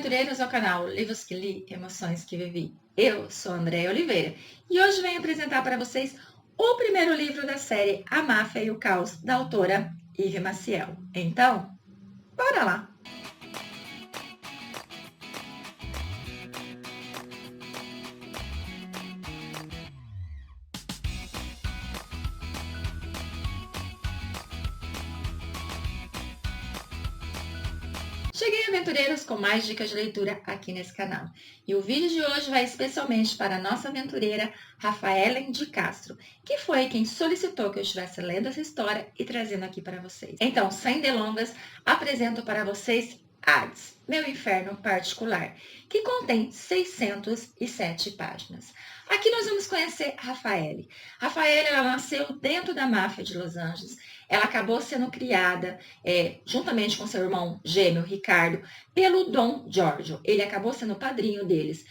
aventureiros ao canal Livros que Li, Emoções que Vivi. Eu sou Andréia Oliveira e hoje venho apresentar para vocês o primeiro livro da série A Máfia e o Caos, da autora Ivy Maciel. Então, bora lá! Cheguei, aventureiros, com mais dicas de leitura aqui nesse canal. E o vídeo de hoje vai especialmente para a nossa aventureira Rafaelen de Castro, que foi quem solicitou que eu estivesse lendo essa história e trazendo aqui para vocês. Então, sem delongas, apresento para vocês Hades, meu inferno particular, que contém 607 páginas. Aqui nós vamos conhecer Rafaele. Rafaele, ela nasceu dentro da máfia de Los Angeles. Ela acabou sendo criada, juntamente com seu irmão gêmeo, Ricardo, pelo Dom Giorgio. Ele acabou sendo o padrinho deles.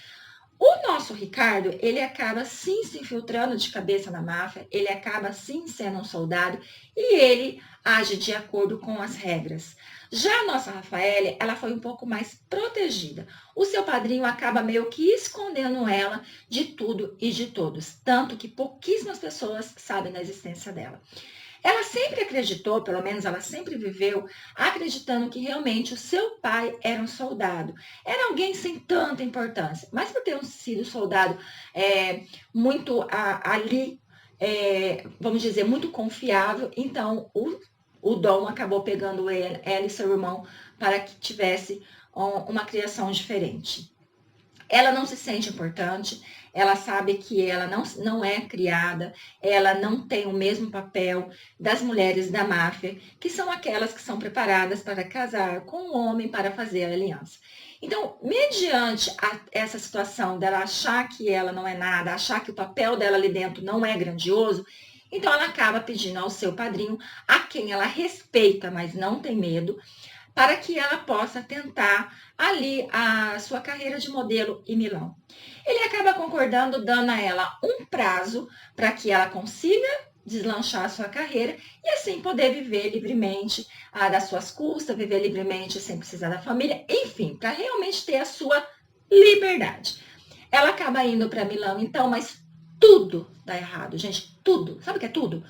O nosso Ricardo, ele acaba sim se infiltrando de cabeça na máfia, ele acaba sim sendo um soldado e ele age de acordo com as regras. Já a nossa Rafaele, ela foi um pouco mais protegida. O seu padrinho acaba meio que escondendo ela de tudo e de todos, tanto que pouquíssimas pessoas sabem da existência dela. Ela sempre acreditou, pelo menos ela sempre viveu, acreditando que realmente o seu pai era um soldado. Era alguém sem tanta importância, mas por ter sido soldado muito ali, vamos dizer, muito confiável, então o Dom acabou pegando ela e seu irmão para que tivesse uma criação diferente. Ela não se sente importante, ela sabe que ela não é criada, ela não tem o mesmo papel das mulheres da máfia, que são aquelas que são preparadas para casar com o homem para fazer a aliança. Então, mediante essa situação dela achar que ela não é nada, achar que o papel dela ali dentro não é grandioso, então ela acaba pedindo ao seu padrinho, a quem ela respeita, mas não tem medo, para que ela possa tentar ali a sua carreira de modelo em Milão. Ele acaba concordando, dando a ela um prazo para que ela consiga deslanchar a sua carreira e assim poder viver livremente das suas custas, viver livremente sem precisar da família, enfim, para realmente ter a sua liberdade. Ela acaba indo para Milão, então, mas tudo dá errado, gente, tudo. Sabe o que é tudo?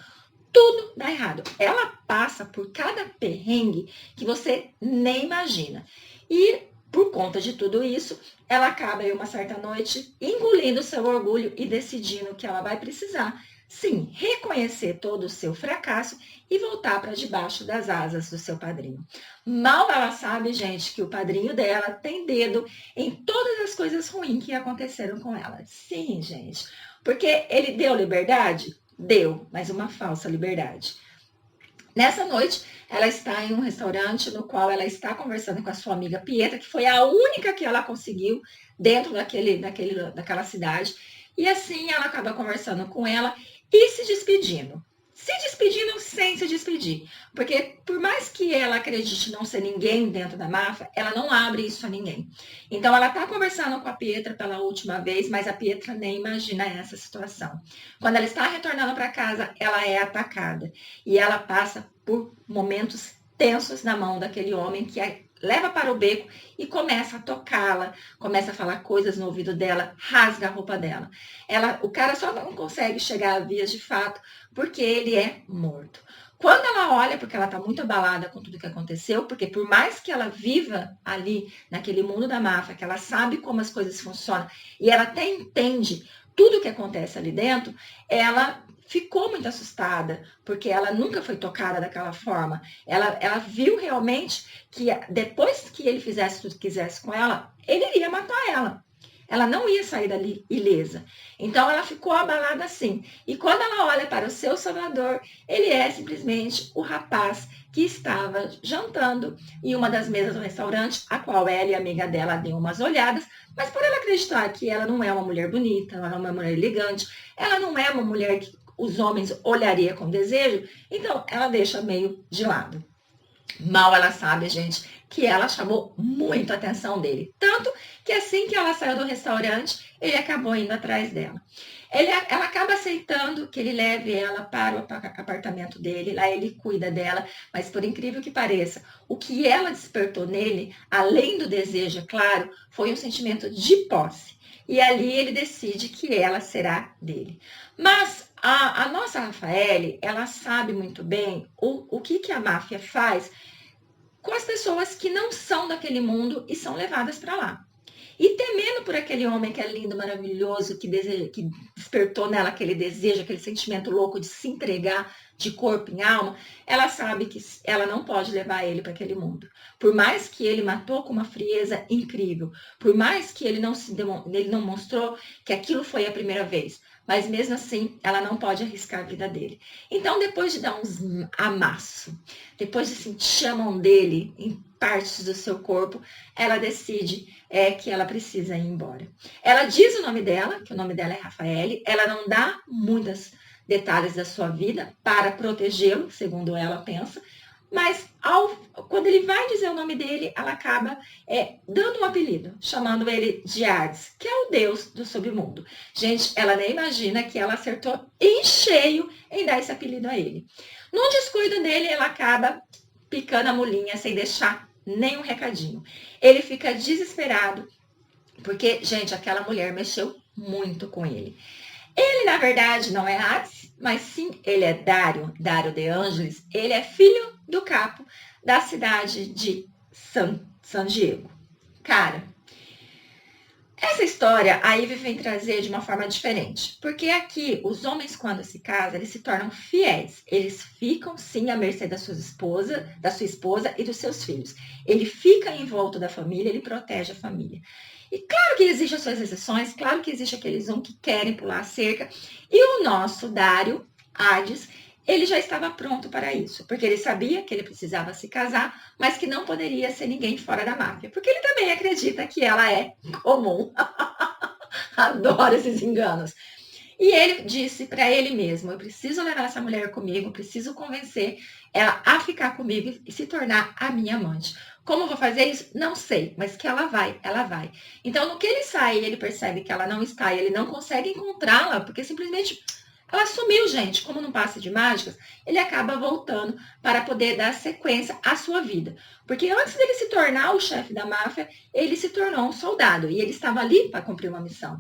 Tudo dá errado. Ela passa por cada perrengue que você nem imagina. E por conta de tudo isso, ela acaba em uma certa noite engolindo seu orgulho e decidindo que ela vai precisar, sim, reconhecer todo o seu fracasso e voltar para debaixo das asas do seu padrinho. Mal ela sabe, gente, que o padrinho dela tem dedo em todas as coisas ruins que aconteceram com ela. Sim, gente, porque ele deu liberdade? Deu, mas uma falsa liberdade. Nessa noite, ela está em um restaurante no qual ela está conversando com a sua amiga Pietra, que foi a única que ela conseguiu dentro daquela cidade. E assim ela acaba conversando com ela e se despedindo. Se despedindo sem se despedir. Porque por mais que ela acredite não ser ninguém dentro da máfia, ela não abre isso a ninguém. Então ela está conversando com a Pietra pela última vez, mas a Pietra nem imagina essa situação. Quando ela está retornando para casa, ela é atacada. E ela passa por momentos tensos na mão daquele homem que leva para o beco e começa a tocá-la, começa a falar coisas no ouvido dela, rasga a roupa dela. O cara só não consegue chegar a vias de fato porque ele é morto. Quando ela olha, porque ela está muito abalada com tudo que aconteceu, porque por mais que ela viva ali naquele mundo da máfia, que ela sabe como as coisas funcionam e ela até entende tudo o que acontece ali dentro, ela ficou muito assustada, porque ela nunca foi tocada daquela forma. Ela viu realmente que depois que ele fizesse tudo que quisesse com ela, ele iria matar ela. Ela não ia sair dali ilesa. Então ela ficou abalada assim. E quando ela olha para o seu salvador, ele é simplesmente o rapaz que estava jantando em uma das mesas do restaurante, a qual ela e a amiga dela deu umas olhadas, mas por ela acreditar que ela não é uma mulher bonita, ela não é uma mulher elegante, ela não é uma mulher que os homens olhariam com desejo, então ela deixa meio de lado. Mal ela sabe, gente, que ela chamou muito a atenção dele. Tanto que assim que ela saiu do restaurante, ele acabou indo atrás dela. Ela acaba aceitando que ele leve ela para o apartamento dele, lá ele cuida dela, mas por incrível que pareça, o que ela despertou nele, além do desejo, é claro, foi um sentimento de posse. E ali ele decide que ela será dele. Mas a nossa Rafaele, ela sabe muito bem o que a máfia faz com as pessoas que não são daquele mundo e são levadas para lá. E temendo por aquele homem que é lindo, maravilhoso, que despertou nela aquele desejo, aquele sentimento louco de se entregar de corpo em alma, ela sabe que ela não pode levar ele para aquele mundo. Por mais que ele matou com uma frieza incrível, por mais que ele não mostrou que aquilo foi a primeira vez, mas mesmo assim, ela não pode arriscar a vida dele. Então, depois de dar uns amassos, depois de sentir a mão dele em partes do seu corpo, ela decide que ela precisa ir embora. Ela diz o nome dela, que o nome dela é Rafaele, ela não dá muitos detalhes da sua vida para protegê-lo, segundo ela pensa, mas quando ele vai dizer o nome dele, ela acaba dando um apelido, chamando ele de Hades, que é o deus do submundo. Gente, ela nem imagina que ela acertou em cheio em dar esse apelido a ele. No descuido dele, ela acaba picando a mulinha sem deixar nenhum recadinho. Ele fica desesperado, porque, gente, aquela mulher mexeu muito com ele. Ele, na verdade, não é Hades, mas sim, ele é Dário de Ângeles. Ele é filho do capo da cidade de San Diego. Cara, essa história a Ivy vem trazer de uma forma diferente, porque aqui os homens quando se casam, eles se tornam fiéis, eles ficam sim à mercê da sua esposa e dos seus filhos. Ele fica em volta da família, ele protege a família. E claro que existem as suas exceções, claro que existe aqueles que querem pular a cerca, e o nosso Dário, Hades, ele já estava pronto para isso, porque ele sabia que ele precisava se casar, mas que não poderia ser ninguém fora da máfia, porque ele também acredita que ela é comum. Adoro esses enganos. E ele disse para ele mesmo, eu preciso levar essa mulher comigo, preciso convencer ela a ficar comigo e se tornar a minha amante. Como eu vou fazer isso? Não sei, mas que ela vai, ela vai. Então, no que ele sai, ele percebe que ela não está e ele não consegue encontrá-la, porque simplesmente ela sumiu, gente. Como não passa de mágicas, ele acaba voltando para poder dar sequência à sua vida. Porque antes dele se tornar o chefe da máfia, ele se tornou um soldado e ele estava ali para cumprir uma missão.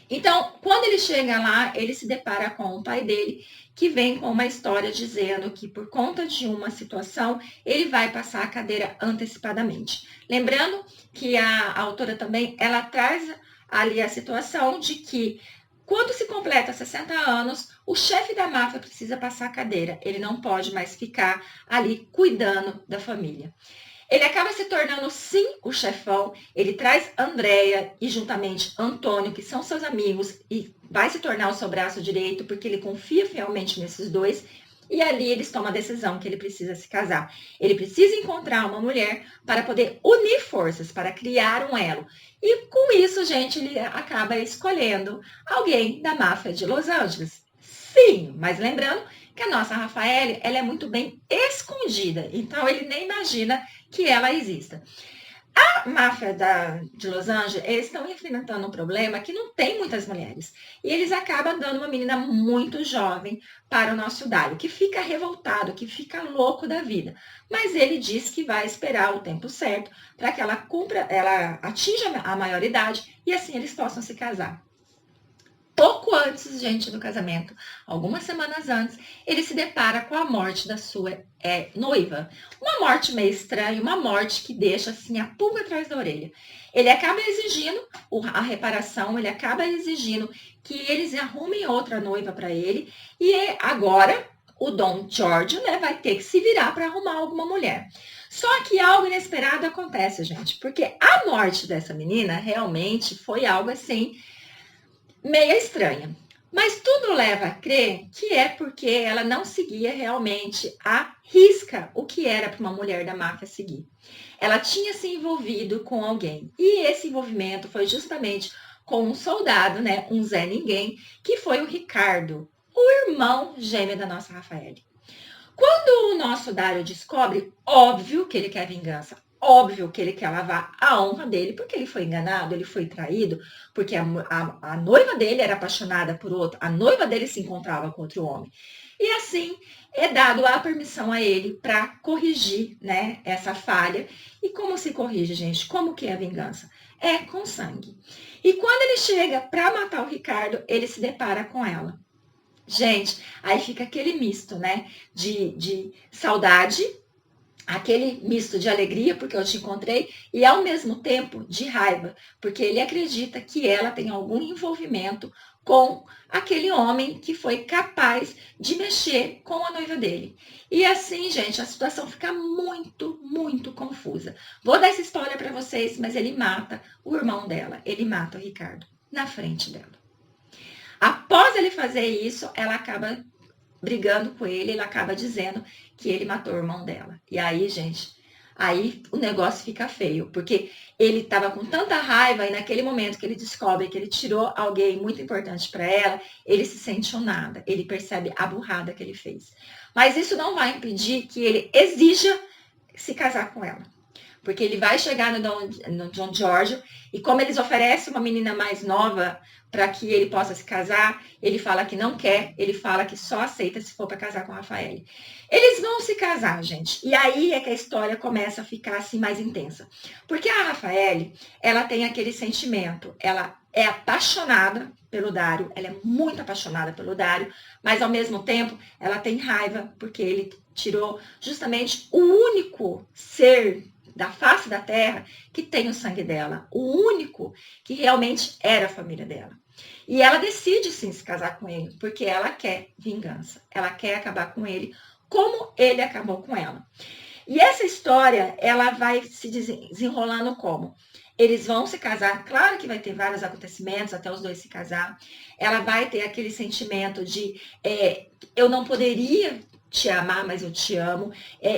Então, quando ele chega lá, ele se depara com o pai dele, que vem com uma história dizendo que por conta de uma situação, ele vai passar a cadeira antecipadamente. Lembrando que a autora também, ela traz ali a situação de que quando se completa 60 anos, o chefe da máfia precisa passar a cadeira. Ele não pode mais ficar ali cuidando da família. Ele acaba se tornando, sim, o chefão. Ele traz Andréia e, juntamente, Antônio, que são seus amigos, e vai se tornar o seu braço direito, porque ele confia fielmente nesses dois. E ali eles tomam a decisão que ele precisa se casar. Ele precisa encontrar uma mulher para poder unir forças, para criar um elo. E com isso, gente, ele acaba escolhendo alguém da máfia de Los Angeles. Sim, mas lembrando que a nossa Rafaele, ela é muito bem escondida. Então, ele nem imagina que ela exista. A máfia de Los Angeles, eles estão enfrentando um problema que não tem muitas mulheres. E eles acabam dando uma menina muito jovem para o nosso Dário, que fica revoltado, que fica louco da vida. Mas ele diz que vai esperar o tempo certo para que ela atinja a maioridade e assim eles possam se casar. Pouco antes, gente, do casamento, algumas semanas antes, ele se depara com a morte da sua noiva. Uma morte meio estranha, uma morte que deixa assim a pulga atrás da orelha. Ele acaba exigindo a reparação, ele acaba exigindo que eles arrumem outra noiva para ele. E agora o Dom Giorgio, né, vai ter que se virar para arrumar alguma mulher. Só que algo inesperado acontece, gente, porque a morte dessa menina realmente foi algo assim meia estranha. Mas tudo leva a crer que é porque ela não seguia realmente à risca o que era para uma mulher da máfia seguir. Ela tinha se envolvido com alguém. E esse envolvimento foi justamente com um soldado, né, um Zé Ninguém, que foi o Ricardo, o irmão gêmeo da nossa Rafaele. Quando o nosso Dário descobre, óbvio que ele quer vingança. óbvio que ele quer lavar a honra dele, porque ele foi enganado, ele foi traído, porque a noiva dele era apaixonada por outro, a noiva dele se encontrava com outro homem. E assim é dado a permissão a ele para corrigir, né, essa falha. E como se corrige, gente? Como que é a vingança? É com sangue. E quando ele chega para matar o Ricardo, ele se depara com ela. Gente, aí fica aquele misto, né, de saudade, aquele misto de alegria, porque eu te encontrei, e ao mesmo tempo de raiva, porque ele acredita que ela tem algum envolvimento com aquele homem que foi capaz de mexer com a noiva dele. E assim, gente, a situação fica muito, muito confusa. Vou dar esse spoiler para vocês, mas ele mata o irmão dela, ele mata o Ricardo na frente dela. Após ele fazer isso, ela acaba brigando com ele, ele acaba dizendo que ele matou o irmão dela. E aí, gente, aí o negócio fica feio, porque ele estava com tanta raiva e naquele momento que ele descobre que ele tirou alguém muito importante para ela, ele se sente um nada, ele percebe a burrada que ele fez. Mas isso não vai impedir que ele exija se casar com ela. Porque ele vai chegar no John Giorgio e como eles oferecem uma menina mais nova para que ele possa se casar, ele fala que não quer, ele fala que só aceita se for para casar com a Rafael. Eles vão se casar, gente. E aí é que a história começa a ficar assim mais intensa. Porque a Rafael, ela tem aquele sentimento, ela é apaixonada pelo Dário, ela é muito apaixonada pelo Dário, mas ao mesmo tempo ela tem raiva porque ele tirou justamente o único ser da face da terra que tem o sangue dela, o único que realmente era a família dela. E ela decide sim se casar com ele, porque ela quer vingança, ela quer acabar com ele, como ele acabou com ela. E essa história, ela vai se desenrolando como? Eles vão se casar, claro que vai ter vários acontecimentos até os dois se casar. Ela vai ter aquele sentimento de eu não poderia te amar, mas eu te amo.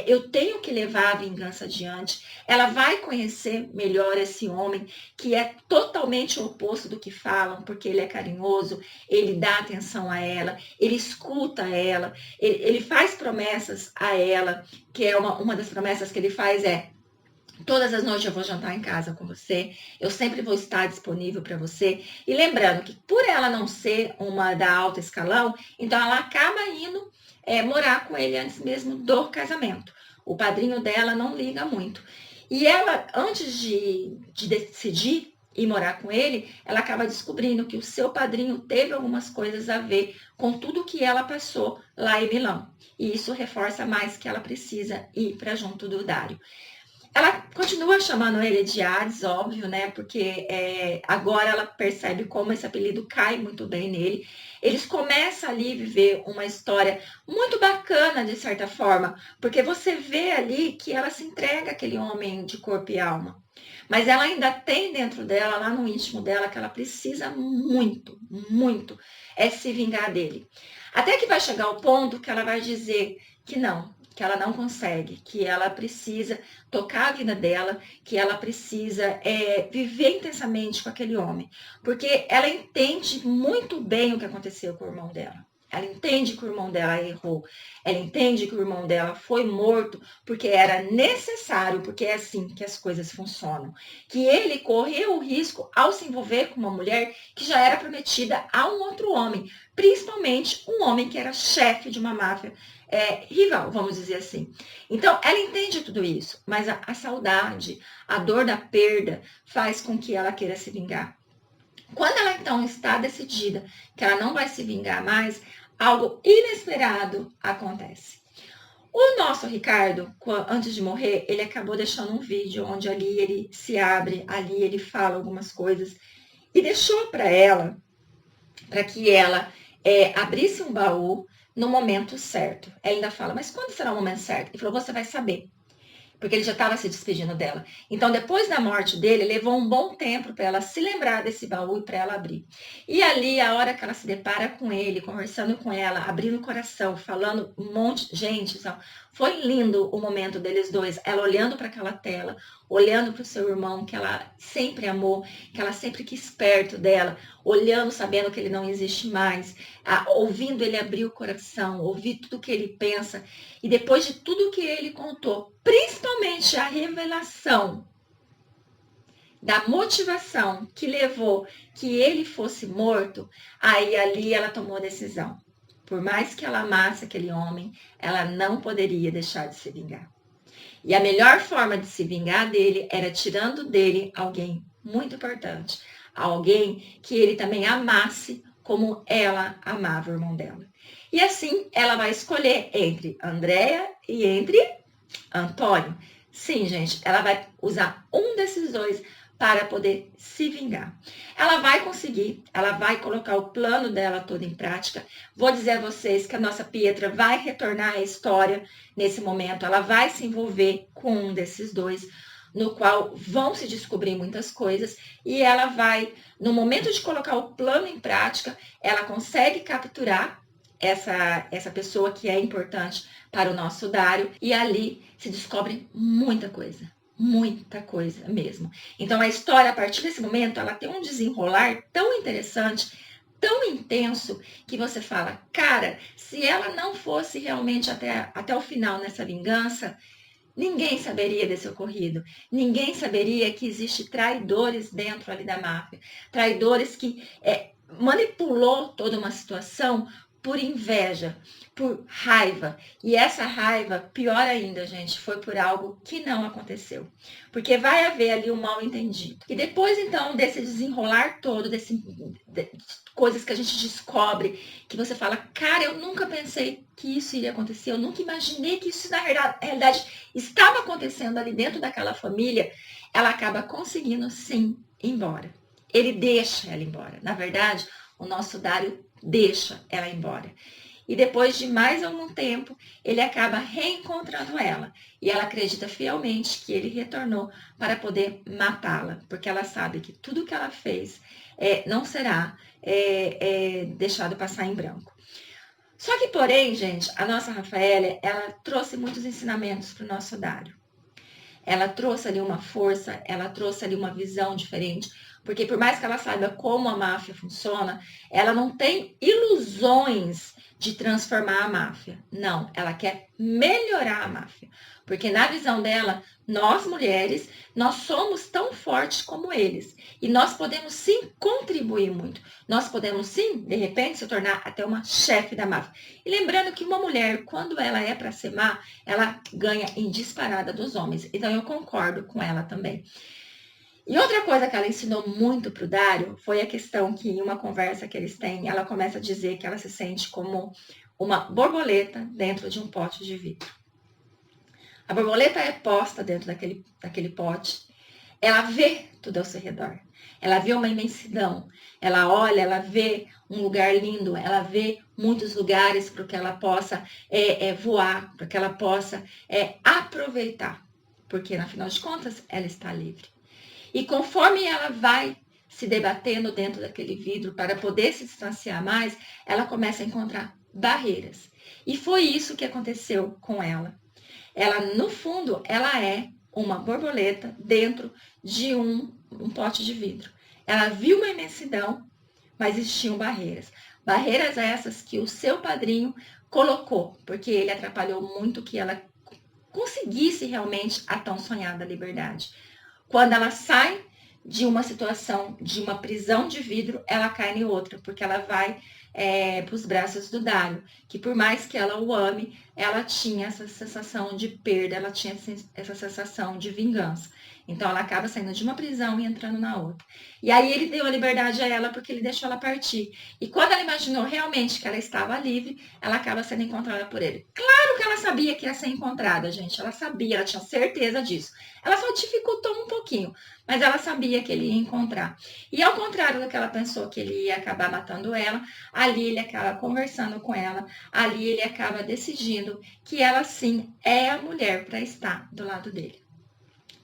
Eu tenho que levar a vingança adiante. Ela vai conhecer melhor esse homem que é totalmente o oposto do que falam, porque ele é carinhoso, ele dá atenção a ela, ele escuta ela, ele faz promessas a ela, que é uma das promessas que ele faz todas as noites eu vou jantar em casa com você, eu sempre vou estar disponível para você. E lembrando que por ela não ser uma da alta escalão, então ela acaba indo morar com ele antes mesmo do casamento. O padrinho dela não liga muito. E ela, antes de decidir ir morar com ele, ela acaba descobrindo que o seu padrinho teve algumas coisas a ver com tudo que ela passou lá em Milão. E isso reforça mais que ela precisa ir para junto do Dário. Ela continua chamando ele de Hades, óbvio, né? Porque agora ela percebe como esse apelido cai muito bem nele. Eles começam ali a viver uma história muito bacana, de certa forma, porque você vê ali que ela se entrega àquele homem de corpo e alma. Mas ela ainda tem dentro dela, lá no íntimo dela, que ela precisa muito, muito se vingar dele. Até que vai chegar o ponto que ela vai dizer que não, que ela não consegue, que ela precisa tocar a vida dela, que ela precisa viver intensamente com aquele homem. Porque ela entende muito bem o que aconteceu com o irmão dela. Ela entende que o irmão dela errou. Ela entende que o irmão dela foi morto porque era necessário, porque é assim que as coisas funcionam. Que ele correu o risco ao se envolver com uma mulher que já era prometida a um outro homem. Principalmente um homem que era chefe de uma máfia rival, vamos dizer assim. Então, ela entende tudo isso, mas a saudade, a dor da perda faz com que ela queira se vingar. Quando ela, então, está decidida que ela não vai se vingar mais, algo inesperado acontece. O nosso Ricardo, antes de morrer, ele acabou deixando um vídeo onde ali ele se abre, ali ele fala algumas coisas e deixou para ela, para que ela abrisse um baú no momento certo. Ela ainda fala, mas quando será o momento certo? Ele falou, você vai saber. Porque ele já estava se despedindo dela. Então, depois da morte dele, levou um bom tempo para ela se lembrar desse baú e para ela abrir. E ali, a hora que ela se depara com ele, conversando com ela, abrindo o coração, falando um monte... Gente, Foi lindo o momento deles dois, ela olhando para aquela tela, olhando para o seu irmão, que ela sempre amou, que ela sempre quis perto dela, olhando, sabendo que ele não existe mais, ouvindo ele abrir o coração, ouvir tudo que ele pensa, e depois de tudo que ele contou, principalmente a revelação da motivação que levou que ele fosse morto, aí ali ela tomou a decisão. Por mais que ela amasse aquele homem, ela não poderia deixar de se vingar. E a melhor forma de se vingar dele era tirando dele alguém muito importante, alguém que ele também amasse como ela amava o irmão dela. E assim ela vai escolher entre Andréia e entre Antônio. Sim, gente, ela vai usar um desses dois para poder se vingar. Ela vai conseguir, ela vai colocar o plano dela todo em prática. Vou dizer a vocês que a nossa Pietra vai retornar à história nesse momento, ela vai se envolver com um desses dois, no qual vão se descobrir muitas coisas, e ela vai, no momento de colocar o plano em prática, ela consegue capturar essa pessoa que é importante para o nosso Dário, e ali se descobre muita coisa mesmo. Então a história, a partir desse momento, ela tem um desenrolar tão interessante, tão intenso, que você fala, cara, se ela não fosse realmente até o final nessa vingança, ninguém saberia desse ocorrido. Ninguém saberia que existe traidores dentro ali da máfia. Traidores que manipulou toda uma situação por inveja, por raiva. E essa raiva, pior ainda, gente, foi por algo que não aconteceu. Porque vai haver ali um mal entendido. E depois, então, desse desenrolar todo, coisas que a gente descobre, que você fala, cara, eu nunca pensei que isso iria acontecer, eu nunca imaginei que isso, na realidade, estava acontecendo ali dentro daquela família, ela acaba conseguindo, sim, ir embora. Ele deixa ela embora. Na verdade, o nosso Dário deixa ela embora. E depois de mais algum tempo, ele acaba reencontrando ela. E ela acredita fielmente que ele retornou para poder matá-la, porque ela sabe que tudo que ela fez não será deixado passar em branco. Só que, porém, gente, a nossa Rafaela, ela trouxe muitos ensinamentos para o nosso Dário. Ela trouxe ali uma força, ela trouxe ali uma visão diferente, porque por mais que ela saiba como a máfia funciona, ela não tem ilusões de transformar a máfia. Não, ela quer melhorar a máfia. Porque na visão dela, nós mulheres, nós somos tão fortes como eles. E nós podemos sim contribuir muito. Nós podemos sim, de repente, se tornar até uma chefe da máfia. E lembrando que uma mulher, quando ela é para ser má, ela ganha em disparada dos homens. Então eu concordo com ela também. E outra coisa que ela ensinou muito para o Dário foi a questão que em uma conversa que eles têm, ela começa a dizer que ela se sente como uma borboleta dentro de um pote de vidro. A borboleta é posta dentro daquele pote, ela vê tudo ao seu redor, ela vê uma imensidão, ela olha, ela vê um lugar lindo, ela vê muitos lugares para que ela possa voar, para que ela possa aproveitar, porque, afinal de contas, ela está livre. E conforme ela vai se debatendo dentro daquele vidro para poder se distanciar mais, ela começa a encontrar barreiras. E foi isso que aconteceu com ela. Ela, no fundo, ela é uma borboleta dentro de um pote de vidro. Ela viu uma imensidão, mas existiam barreiras. Barreiras essas que o seu padrinho colocou, porque ele atrapalhou muito que ela conseguisse realmente a tão sonhada liberdade. Quando ela sai de uma situação, de uma prisão de vidro, ela cai em outra, porque ela vai para os braços do Dário, que por mais que ela o ame, ela tinha essa sensação de perda, ela tinha essa sensação de vingança. Então ela acaba saindo de uma prisão e entrando na outra. E aí ele deu a liberdade a ela porque ele deixou ela partir. E quando ela imaginou realmente que ela estava livre, ela acaba sendo encontrada por ele. Claro que ela sabia que ia ser encontrada, gente. Ela sabia, ela tinha certeza disso. Ela só dificultou um pouquinho, mas ela sabia que ele ia encontrar. E ao contrário do que ela pensou que ele ia acabar matando ela, ali ele acaba conversando com ela, ali ele acaba decidindo que ela sim é a mulher para estar do lado dele.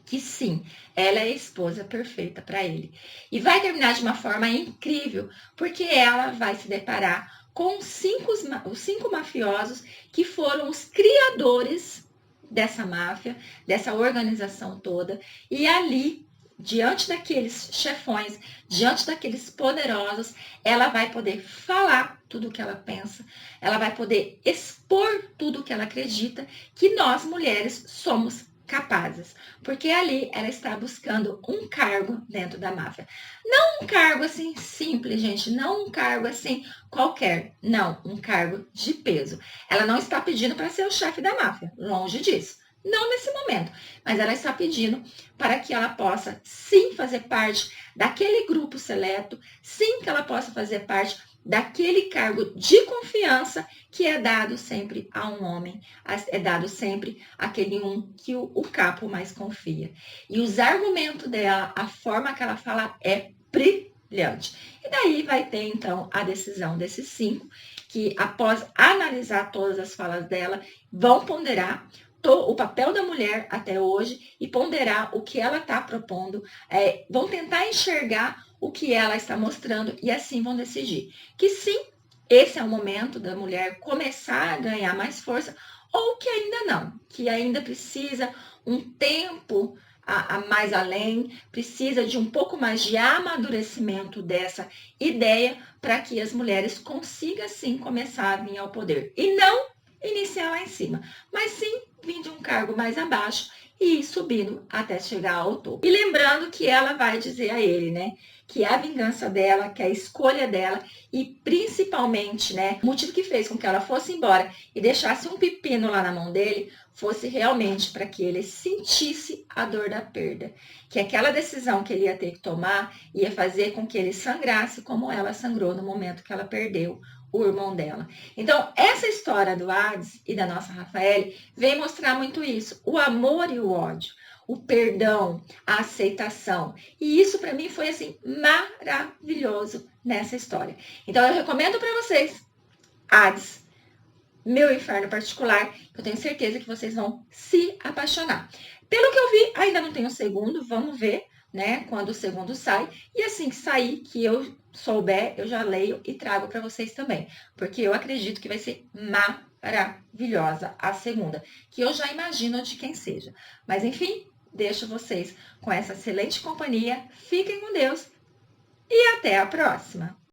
Que sim, ela é a esposa perfeita para ele. E vai terminar de uma forma incrível, porque ela vai se deparar com os cinco mafiosos que foram os criadores dessa máfia, dessa organização toda. E ali, diante daqueles chefões, diante daqueles poderosos, ela vai poder falar tudo o que ela pensa, ela vai poder expor tudo o que ela acredita, que nós mulheres somos capazes, porque ali ela está buscando um cargo dentro da máfia. Não um cargo assim simples, gente, não um cargo assim qualquer, não, um cargo de peso. Ela não está pedindo para ser o chefe da máfia, longe disso. Não nesse momento, mas ela está pedindo para que ela possa sim fazer parte daquele grupo seleto, sim que ela possa fazer parte daquele cargo de confiança que é dado sempre a um homem, é dado sempre àquele um que o capo mais confia. E os argumentos dela, a forma que ela fala é brilhante. E daí vai ter então a decisão desses cinco, que após analisar todas as falas dela, vão ponderar o papel da mulher até hoje e ponderar o que ela está propondo, vão tentar enxergar o que ela está mostrando e assim vão decidir que sim, esse é o momento da mulher começar a ganhar mais força ou que ainda não, que ainda precisa um tempo a mais além, precisa de um pouco mais de amadurecimento dessa ideia para que as mulheres consigam sim começar a vir ao poder e não iniciar lá em cima, mas sim vir de um cargo mais abaixo e ir subindo até chegar ao topo. E lembrando que ela vai dizer a ele, né, que é a vingança dela, que é a escolha dela e principalmente, né, o motivo que fez com que ela fosse embora e deixasse um pepino lá na mão dele fosse realmente para que ele sentisse a dor da perda, que aquela decisão que ele ia ter que tomar ia fazer com que ele sangrasse como ela sangrou no momento que ela perdeu o irmão dela. Então, essa história do Hades e da nossa Rafaele vem mostrar muito isso, o amor e o ódio, o perdão, a aceitação. E isso para mim foi assim maravilhoso nessa história. Então, eu recomendo para vocês Hades, Meu Inferno Particular, eu tenho certeza que vocês vão se apaixonar. Pelo que eu vi, ainda não tem o segundo, vamos ver, né, quando o segundo sai. E assim que sair, que eu souber, eu já leio e trago para vocês também. Porque eu acredito que vai ser maravilhosa a segunda, que eu já imagino de quem seja. Mas enfim, deixo vocês com essa excelente companhia. Fiquem com Deus e até a próxima!